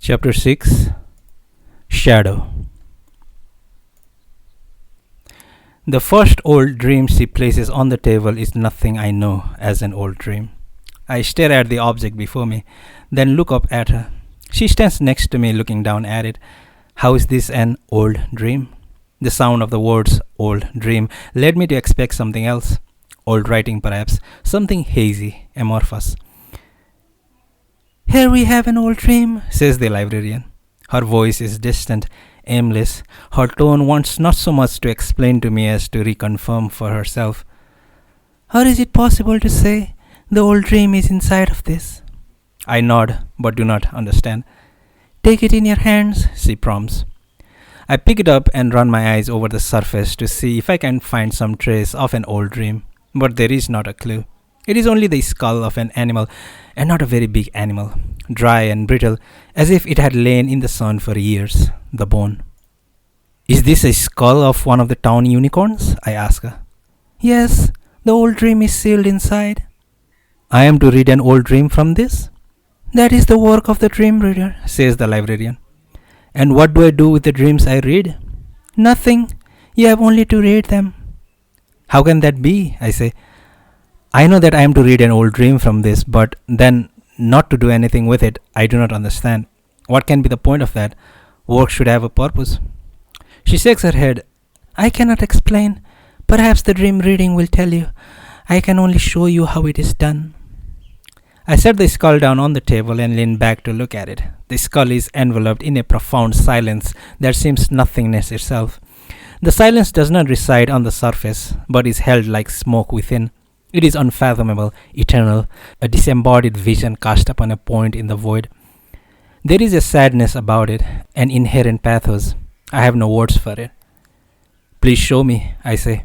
Chapter 6 Shadow. The first old dream she places on the table is nothing I know as an old dream. I stare at the object before me, then look up at her. She stands next to me looking down at it. How is this an old dream? The sound of the words old dream led me to expect something else. Old writing perhaps, something hazy, amorphous. Here we have an old dream, says the librarian. Her voice is distant, aimless. Her tone wants not so much to explain to me as to reconfirm for herself. Or is it possible to say the old dream is inside of this? I nod, but do not understand. Take it in your hands, she prompts. I pick it up and run my eyes over the surface to see if I can find some trace of an old dream, but there is not a clue. It is only the skull of an animal, and not a very big animal, dry and brittle, as if it had lain in the sun for years, the bone. Is this a skull of one of the town unicorns? I ask her. Yes, the old dream is sealed inside. I am to read an old dream from this? That is the work of the dream reader, says the librarian. And what do I do with the dreams I read? Nothing. You have only to read them. How can that be? I say. I know that I am to read an old dream from this, but then not to do anything with it. I do not understand. What can be the point of that? Work should have a purpose. She shakes her head. I cannot explain. Perhaps the dream reading will tell you. I can only show you how it is done. I set the skull down on the table and lean back to look at it. The skull is enveloped in a profound silence that seems nothingness itself. The silence does not reside on the surface, but is held like smoke within. It is unfathomable, eternal, a disembodied vision cast upon a point in the void. There is a sadness about it, an inherent pathos. I have no words for it. Please show me, I say.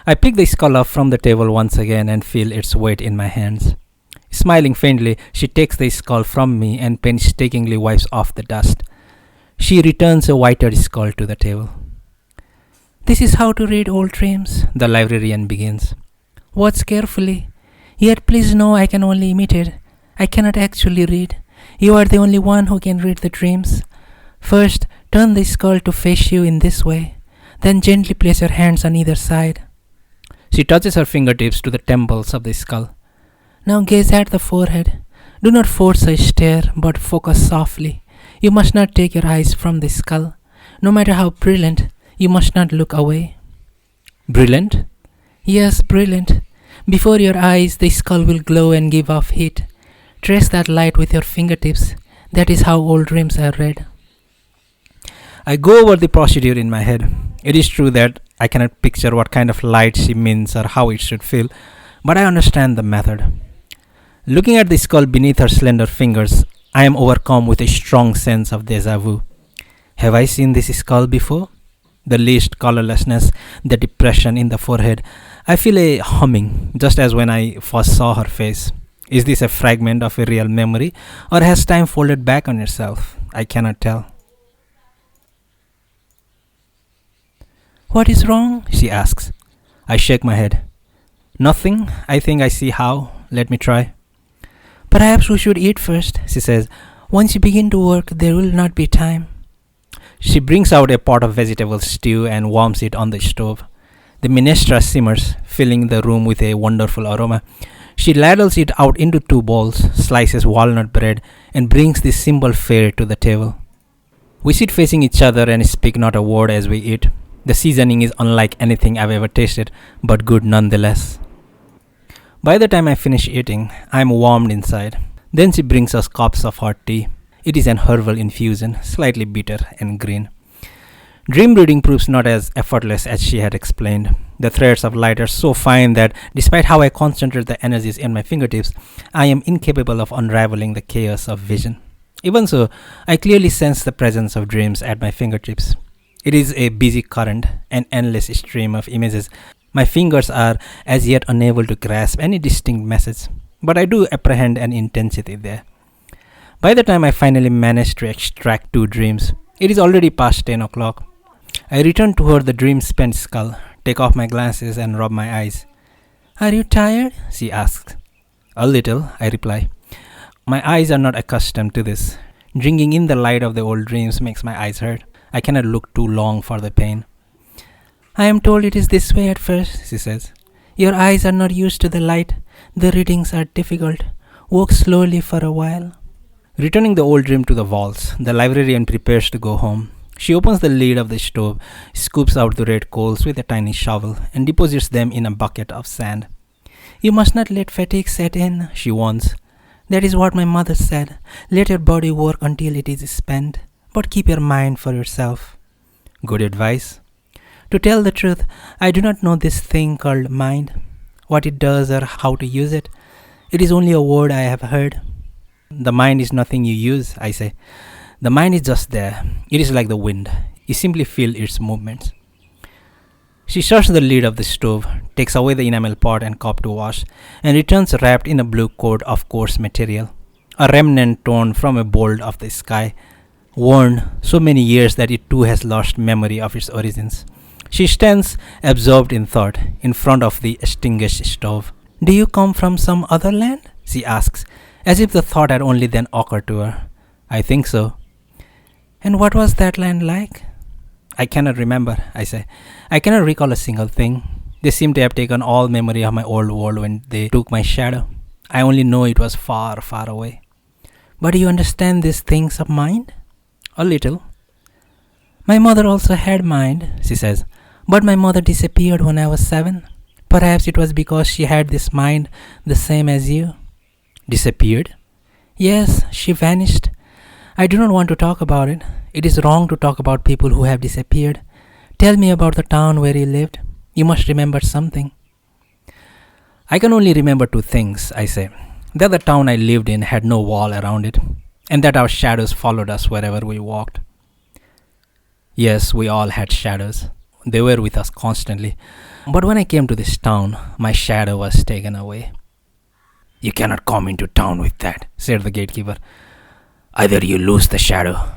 I pick the skull up from the table once again and feel its weight in my hands. Smiling faintly, she takes the skull from me and painstakingly wipes off the dust. She returns a whiter skull to the table. This is how to read old dreams, the librarian begins. Watch carefully. Yet please know I can only imitate. I cannot actually read. You are the only one who can read the dreams. First, turn the skull to face you in this way. Then gently place your hands on either side. She touches her fingertips to the temples of the skull. Now gaze at the forehead. Do not force a stare, but focus softly. You must not take your eyes from the skull. No matter how brilliant, you must not look away. Brilliant? Yes, brilliant. Before your eyes, the skull will glow and give off heat. Trace that light with your fingertips. That is how old dreams are read. I go over the procedure in my head. It is true that I cannot picture what kind of light she means or how it should feel, but I understand the method. Looking at the skull beneath her slender fingers, I am overcome with a strong sense of déjà vu. Have I seen this skull before? The least colorlessness, the depression in the forehead. I feel a humming, just as when I first saw her face. Is this a fragment of a real memory, or has time folded back on itself? I cannot tell. What is wrong? She asks. I shake my head. Nothing. I think I see how. Let me try. Perhaps we should eat first, she says. Once you begin to work, there will not be time. She brings out a pot of vegetable stew and warms it on the stove. The minestra simmers, filling the room with a wonderful aroma. She ladles it out into 2 bowls, slices walnut bread, and brings the simple fare to the table. We sit facing each other and speak not a word as we eat. The seasoning is unlike anything I've ever tasted, but good nonetheless. By the time I finish eating, I am warmed inside. Then she brings us cups of hot tea. It is an herbal infusion, slightly bitter and green. Dream reading proves not as effortless as she had explained. The threads of light are so fine that, despite how I concentrate the energies in my fingertips, I am incapable of unraveling the chaos of vision. Even so, I clearly sense the presence of dreams at my fingertips. It is a busy current, an endless stream of images. My fingers are as yet unable to grasp any distinct message, but I do apprehend an intensity there. By the time I finally manage to extract 2 dreams, it is already past 10 o'clock. I return toward the dream-spent skull, take off my glasses and rub my eyes. Are you tired? She asks. A little, I reply. My eyes are not accustomed to this. Drinking in the light of the old dreams makes my eyes hurt. I cannot look too long for the pain. I am told it is this way at first, she says. Your eyes are not used to the light. The readings are difficult. Walk slowly for a while. Returning the old dream to the walls, the librarian prepares to go home. She opens the lid of the stove, scoops out the red coals with a tiny shovel, and deposits them in a bucket of sand. You must not let fatigue set in, she warns. That is what my mother said. Let your body work until it is spent, but keep your mind for yourself. Good advice. To tell the truth, I do not know this thing called mind, what it does or how to use it. It is only a word I have heard. The mind is nothing you use, I say. The mind is just there. It is like the wind. You simply feel its movements. She shuts the lid of the stove, takes away the enamel pot and cup to wash, and returns wrapped in a blue coat of coarse material, a remnant torn from a bolt of the sky, worn so many years that it too has lost memory of its origins. She stands, absorbed in thought, in front of the extinguished stove. Do you come from some other land? She asks, as if the thought had only then occurred to her. I think so. And what was that land like? I cannot remember, I say. I cannot recall a single thing. They seem to have taken all memory of my old world when they took my shadow. I only know it was far, far away. But do you understand these things of mind? A little. My mother also had mind, she says. But my mother disappeared when I was 7. Perhaps it was because she had this mind the same as you. Disappeared? Yes, she vanished. I do not want to talk about it. It is wrong to talk about people who have disappeared. Tell me about the town where you lived. You must remember something. I can only remember 2 things, I say. That the town I lived in had no wall around it, and that our shadows followed us wherever we walked. Yes, we all had shadows. They were with us constantly. But when I came to this town, my shadow was taken away. You cannot come into town with that, said the gatekeeper. Either you lose the shadow,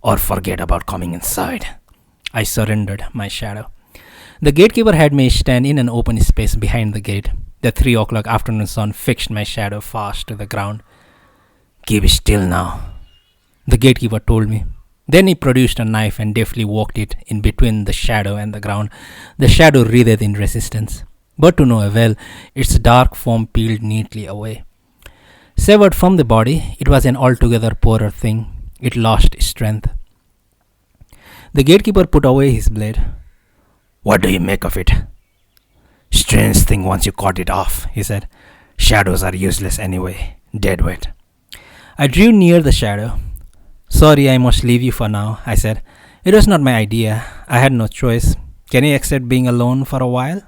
or forget about coming inside. I surrendered my shadow. The gatekeeper had me stand in an open space behind the gate. The 3 o'clock afternoon sun fixed my shadow fast to the ground. Keep still now, the gatekeeper told me. Then he produced a knife and deftly walked it in between the shadow and the ground. The shadow writhed in resistance, but to no avail. Its dark form peeled neatly away. Severed from the body, it was an altogether poorer thing. It lost strength. The gatekeeper put away his blade. What do you make of it? Strange thing once you cut it off, he said. Shadows are useless anyway, dead weight. I drew near the shadow. Sorry, I must leave you for now, I said. It was not my idea. I had no choice. Can you accept being alone for a while?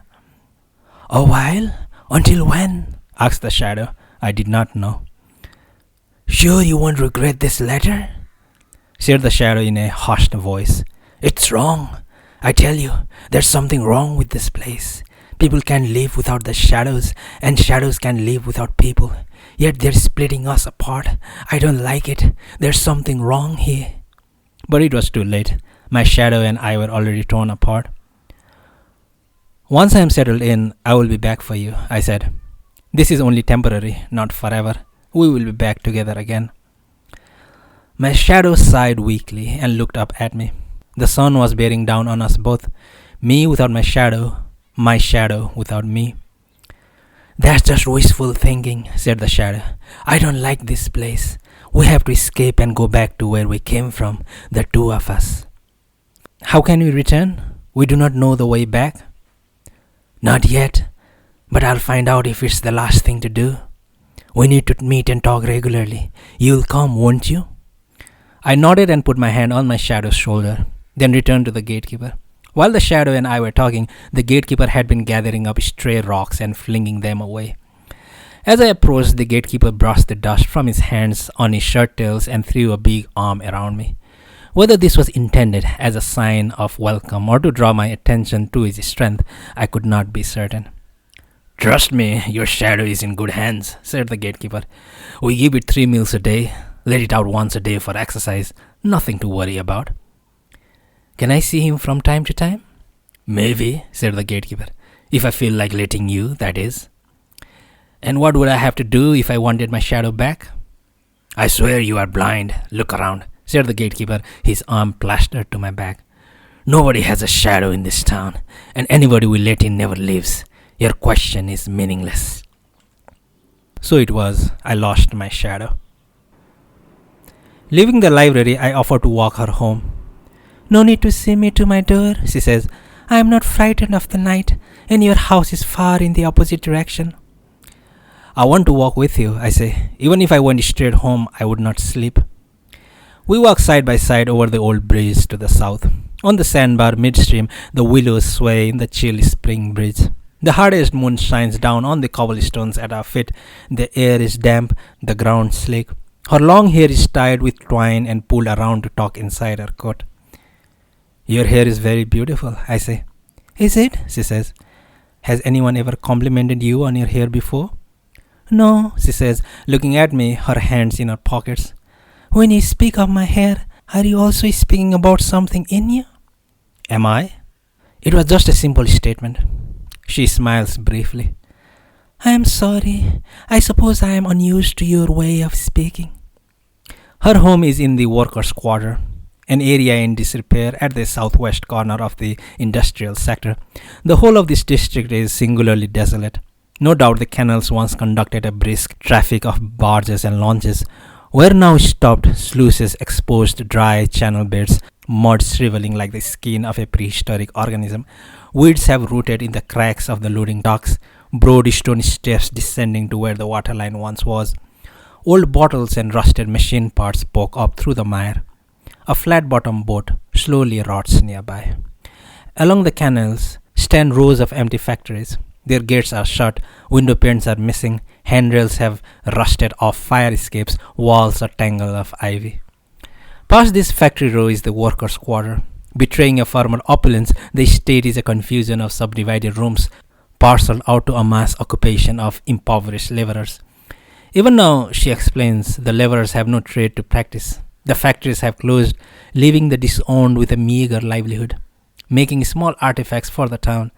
A while? Until when? Asked the shadow. I did not know. Sure you won't regret this letter? Said the shadow in a hushed voice. It's wrong. I tell you, there's something wrong with this place. People can't live without the shadows, and shadows can't live without people. Yet they're splitting us apart. I don't like it. There's something wrong here. But it was too late. My shadow and I were already torn apart. Once I am settled in, I will be back for you, I said. This is only temporary, not forever. We will be back together again. My shadow sighed weakly and looked up at me. The sun was bearing down on us both. Me without my shadow without me. That's just wishful thinking, said the shadow. I don't like this place. We have to escape and go back to where we came from, the 2 of us. How can we return? We do not know the way back. Not yet, but I'll find out if it's the last thing to do. We need to meet and talk regularly. You'll come, won't you? I nodded and put my hand on my shadow's shoulder, then returned to the gatekeeper. While the shadow and I were talking, the gatekeeper had been gathering up stray rocks and flinging them away. As I approached, the gatekeeper brushed the dust from his hands on his shirt tails and threw a big arm around me. Whether this was intended as a sign of welcome or to draw my attention to his strength, I could not be certain. Trust me, your shadow is in good hands, said the gatekeeper. We give it 3 meals a day. Let it out once a day for exercise. Nothing to worry about. Can I see him from time to time? Maybe, said the gatekeeper. If I feel like letting you, that is. And what would I have to do if I wanted my shadow back? I swear you are blind. Look around, said the gatekeeper, his arm plastered to my back. Nobody has a shadow in this town, and anybody we let in never leaves. Your question is meaningless. So it was, I lost my shadow. Leaving the library, I offer to walk her home. No need to see me to my door, she says. I am not frightened of the night, and your house is far in the opposite direction. I want to walk with you, I say. Even if I went straight home, I would not sleep. We walk side by side over the old bridge to the south. On the sandbar midstream, the willows sway in the chill spring breeze. The hardest moon shines down on the cobblestones at our feet. The air is damp, the ground slick. Her long hair is tied with twine and pulled around to tuck inside her coat. Your hair is very beautiful, I say. Is it? She says. Has anyone ever complimented you on your hair before? No, she says, looking at me, her hands in her pockets. When you speak of my hair, are you also speaking about something in you? Am I? It was just a simple statement. She smiles briefly. I am sorry. I suppose I am unused to your way of speaking. Her home is in the workers' quarter, an area in disrepair at the southwest corner of the industrial sector. The whole of this district is singularly desolate. No doubt the canals once conducted a brisk traffic of barges and launches, were now stopped, sluices exposed dry channel beds, mud shriveling like the skin of a prehistoric organism. Weeds have rooted in the cracks of the loading docks, broad stone steps descending to where the waterline once was. Old bottles and rusted machine parts poke up through the mire. A flat-bottomed boat slowly rots nearby. Along the canals stand rows of empty factories. Their gates are shut, window panes are missing, handrails have rusted off fire escapes, walls are tangled of ivy. Past this factory row is the workers' quarter. Betraying a former opulence, the estate is a confusion of subdivided rooms, parceled out to a mass occupation of impoverished laborers. Even now, she explains, the laborers have no trade to practice. The factories have closed, leaving the disowned with a meager livelihood, making small artifacts for the town.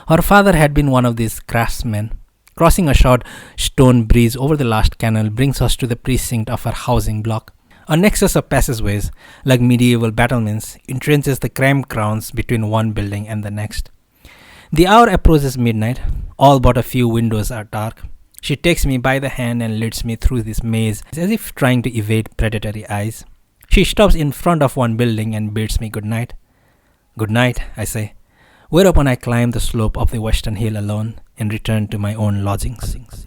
Her father had been one of these craftsmen. Crossing a short stone bridge over the last canal brings us to the precinct of her housing block. A nexus of passageways, like medieval battlements, entrenches the cramped grounds between one building and the next. The hour approaches midnight. All but a few windows are dark. She takes me by the hand and leads me through this maze, as if trying to evade predatory eyes. She stops in front of one building and bids me good night. Good night, I say, whereupon I climb the slope of the western hill alone and return to my own lodgings.